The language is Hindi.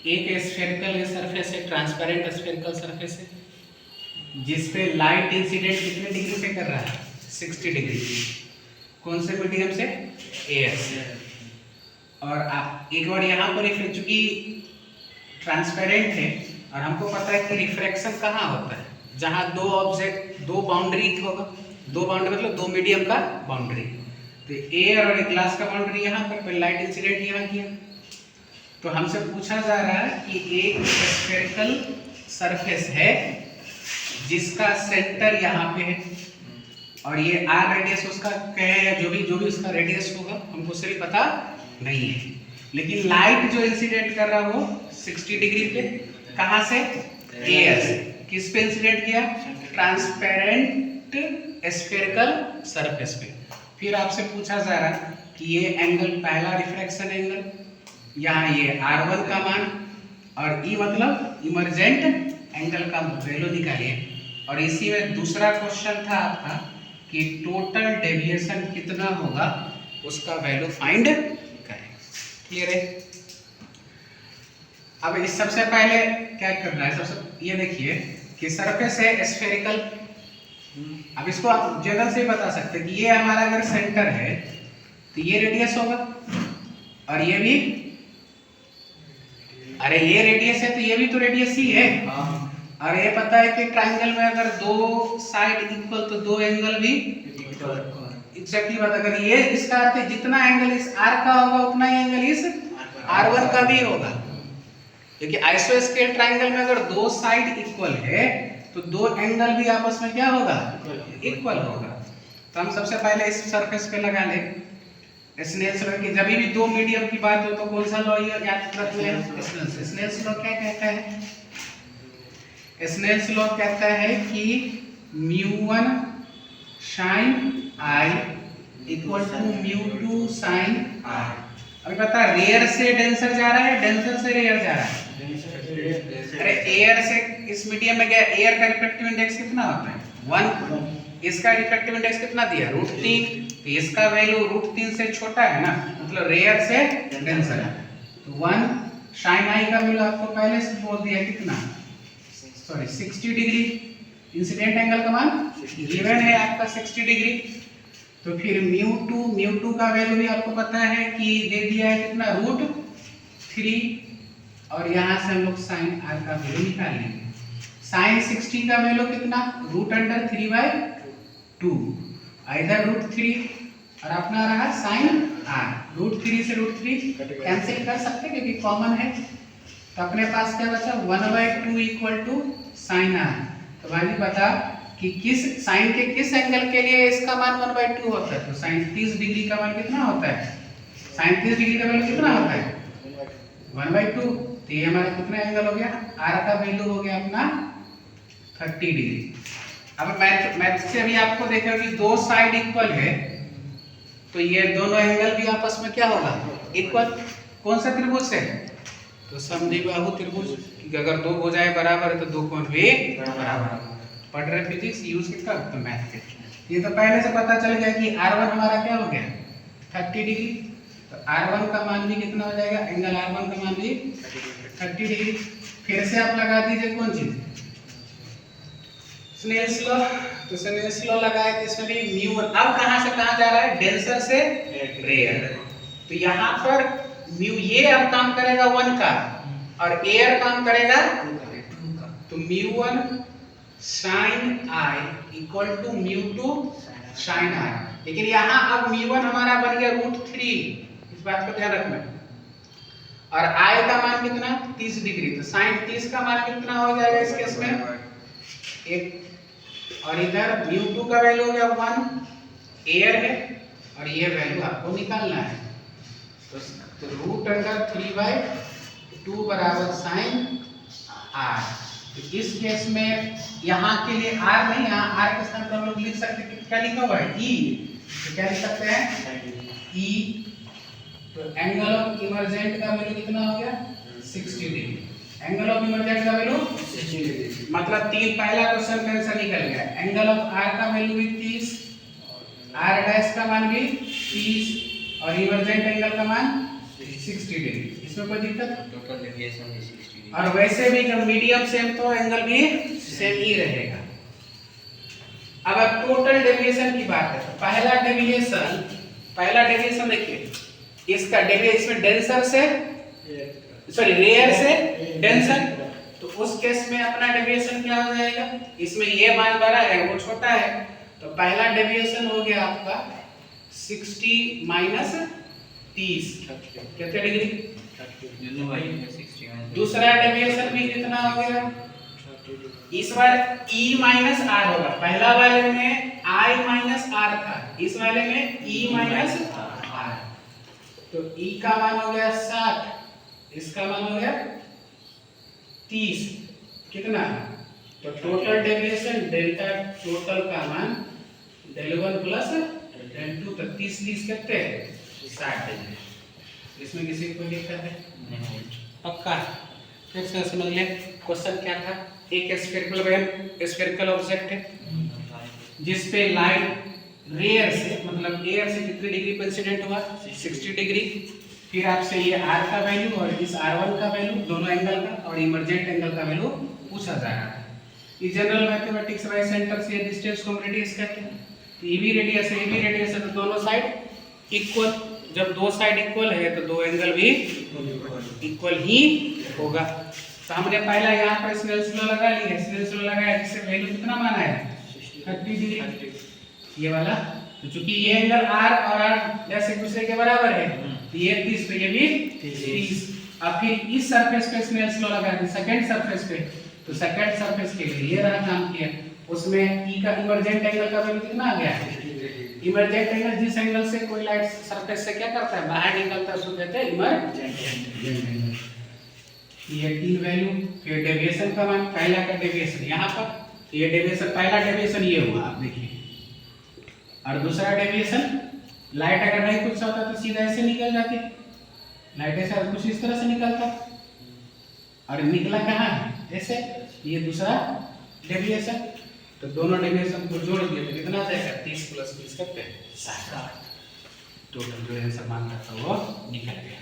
एक स्फेरिकल सरफेस है, ट्रांसपेरेंट स्फेरिकल सरफेस है, जिस पे लाइट इंसिडेंट कितने डिग्री से कर रहा है? 60 डिग्री। कौन से मीडियम से? एयर से। और आप एक बार यहाँ पर चूंकि ट्रांसपेरेंट है और हमको पता है कि रिफ्रैक्शन कहाँ होता है, जहाँ दो ऑब्जेक्ट, दो बाउंड्री होगा, दो बाउंड्री मतलब दो मीडियम का बाउंड्री। तो एयर और ग्लास का बाउंड्री यहाँ पर लाइट इंसिडेंट यहाँ किया। तो हमसे पूछा जा रहा है कि एक स्फेरिकल सरफेस है जिसका सेंटर यहाँ पे है और ये आर रेडियस उसका कहे या जो भी उसका रेडियस होगा हमको सिर्फ पता नहीं है, लेकिन लाइट जो इंसिडेंट कर रहा वो 60 डिग्री पे, कहाँ से? एयर से। किस पे इंसिडेंट किया? ट्रांसपेरेंट स्फेरिकल सरफेस पे। फिर आपसे पूछा जा रहा है कि ये एंगल पहला रिफ्रैक्शन एंगल, यहाँ ये R1 का मान और E मतलब इमर्जेंट एंगल का वैल्यू निकालिए। और इसी में दूसरा क्वेश्चन था आपका कि टोटल डेविएशन कितना होगा, उसका वैल्यू फाइंड करें। क्लियर है? अब इस सबसे पहले क्या करना है, सबसे ये देखिए कि सरफेस है स्फेरिकल। अब इसको आप जनरल से बता सकते हैं कि ये हमारा अगर सेंटर है तो ये रेडियस होगा और ये भी, अरे ये रेडियस है तो ये भी तो रेडियस ही है। और ये पता है कि ट्रायंगल में अगर दो साइड इक्वल तो दो एंगल भी एग्जैक्टली बात। अगर ये इसका अर्थ है जितना एंगल इस R का होगा उतना ही एंगल इस R1 का भी होगा, क्योंकि आइसोस्केल ट्रायंगल में अगर दो साइड इक्वल है तो दो एंगल भी आपस में क्या होगा? इक्वल होगा। तो हम सबसे पहले इस सरफेस पे लगा ले स्नेल्स लॉ की। जब भी दो मीडियम की बात हो तो कौन सा लॉ याद रखते हैं? स्नेल्स लॉ क्या कहता है? स्नेल्स लॉ कहता है कि μ1 sin I equal to μ2 sin I। अभी पता रेयर से डेंसर जा रहा है, डेंसर से रेयर जा रहा है। अरे एयर से इस मीडियम में गया, एयर का रिफ्रैक्टिव इंडेक्स कितना होता है? 1। इसका रिफ्रैक्टिव इंडेक्स कितना दिया? √3। तो इसका वैल्यू √3 से छोटा है ना, मतलब रेयर से डेंसर है। तो 1 sin I का वैल्यू आपको पहले से बोल दिया कितना? Sorry 60 degree. इंसिडेंट एंगल का मान गिवन है आपका 60 डिग्री। तो फिर μ2 का वैल्यू भी आपको पता है कि दे दिया है कितना? √3। और यहाँ से हम लोग sin R का वैल्यू निकाल लेंगे। sin 60 का वैल्यू कितना? √3/2, इधर √3 और अपना रहा sin R। √3 से √3 कैंसिल कर सकते हैं क्योंकि कॉमन है। तो अपने पास क्या बचा? 1/2 इक्वल टू sin R। तो भाई बता कि किस साइन के किस एंगल के लिए इसका मान 1/2 होता है? तो sin 30 डिग्री का मान कितना होता है? sin 30 डिग्री का वैल्यू कितना होता है? 1/2। तो ये हमारा कितना एंगल हो गया? R का वैल्यू हो गया अपना 30 डिग्री। अब मैथ से अभी आपको देखा कि दो साइड इक्वल है तो ये दोनों एंगल भी आपस में क्या होगा? इक्वल। कौन सा त्रिभुज से? तो समद्विबाहु त्रिभुज। अगर दो भुजाएं बराबर है तो दो कोण भी बराबर। पढ़ रहे फिजिक्स, यूज किसका? तो मैथ के। ये तो पहले से पता चल गया कि R1 हमारा क्या हो गया? 30 डिग्री। तो R1 का मान भी कितना हो जाएगा? एंगल R1 का मान भी 30 डिग्री। फिर से आप लगा दीजिए कौन चीज? Snell's law. तो स्नेल्स लॉ लगाए तो इसमें भी μ1 अब कहां से कहां जा रहा है? डेंसर से रेयर। तो यहां पर म्यू ये अब काम करेगा 1 का और एयर काम करेगा 2 का। तो μ1 sin I equal to μ2 sin I। लेकिन यहाँ अब μ1 हमारा बन गया √3, इस बात को ध्यान रखना। और I का मान कितना? 30 डिग्री। तो sin 30 का मान कितना हो जाएगा इस केस में? 1। और इधर μ2 का वैल्यू हो गया 1, एयर है और ये वैल्यू आपको निकालना है। तो √3/2 बराबर sin R। तो इस केस में यहाँ के लिए R नहीं, यहाँ R के स्थान पर हम लोग लिख सकते हैं क्या लिखा हुआ है? E। तो क्या लिख सकते हैं? E। तो एंगल ऑफ इमर्जेंट का वैल्यू कितना हो गया? 60 डिग्री। एंगल ऑफ इमर्जेंट का वैल्यू 60 डिग्री। मतलब तीन पहला क्वेश्चन का आंसर निकल गया। एंगल ऑफ R का वैल्यू भी 30, R डैश का मान भी 30 और इमर्जेंट एंगल का मान 60 डिग्री। इसमें कोई दिक्कत? टोटल डेविएशन 60 और वैसे भी जब मीडियम सेम तो एंगल भी सेम ही रहेगा। अब टोटल डेविएशन की बात है तो पहला डेविएशन देखिए, इसका डेविएशन इसमें डेंसर से सॉरी रेयर से डेंसर, तो उस केस में अपना डेविएशन क्या हो जाएगा? इसमें ये मान बड़ा है वो छोटा है, तो पहला डेविएशन हो गया आपका 60 माइनस 30 कितने डिग्री? दूसरा डेविएशन भी कितना हो गया? इस बार E माइनस आर होगा, पहला वाले में I माइनस आर था, इस वाले में E माइनस आर, तो E का मान हो गया 60, इसका मान हो गया 30, कितना? तो टोटल डेविएशन डेल्टा टोटल का मान डेल 1 प्लस डेल 2, तो 30 30 कितने? 60 डिग्री। इसमें किसी को कोई दिक्कत है? नहीं। पक्का? फिर से समझ ले क्वेश्चन क्या था। एक स्फेरिकल ऑब्जेक्ट है जिस पे लाइट रेयर से मतलब एयर से कितनी डिग्री पर इंसिडेंट हुआ? 60 डिग्री। फिर आपसे ये r का वैल्यू और इस r1 का वैल्यू, दोनों एंगल का और इमर्जेंट एंगल का वैल्यू पूछा जा रहा है। इस जनरल मैथमेटिक्स बाय सेंटर से डिस्टेंस को हम रेडियस कहते हैं। AB रेडियस है तो दोनों साइड इक्वल, जब दो साइड इक्वल है तो दो एंगल भी इक्वल ही होगा। तो हमने पहला यहाँ पर स्नेल्स लॉ लगा लिया, स्नेल्स लॉ लगाया जिससे वैल्यू कितना माना है? 30 डिग्री, ये वाला। तो चूंकि ये एंगल r और r डैश एक दूसरे के बराबर है, तो ये 30 तो ये भी 30। अब फिर इस सरफेस पे स्नेल्स लॉ लगा दिया सेकंड सरफेस पे, तो सेकंड सरफेस के लिए ये रहा काम किया, उसमें E का इमर्जेंट एंगल का वैल्यू कितना आ गया? इमर्जेंट एंगल जिस एंगल से कोई लाइट सरफेस से क्या करता है? बाहर निकलता है, उसको कहते हैं इमर्जेंट एंगल। ये तीन वैल्यू। फिर डेविएशन का मान, पहला का डेविएशन यहाँ पर, ये डेविएशन पहला डेविएशन ये हुआ आप देखिए, और दूसरा डेविएशन लाइट अगर नहीं कुछ होता तो सीधा ऐसे निकल जाती, लाइट ऐसा कुछ इस तरह से निकलता और निकला कहाँ है? ऐसे। ये दूसरा डेविएशन, तो दोनों डेविएशन को जोड़ दिए तो कितना जाएगा? 30 प्लस 30 कितने? 60। टोटल जो आंसर मान था वो निकल गया।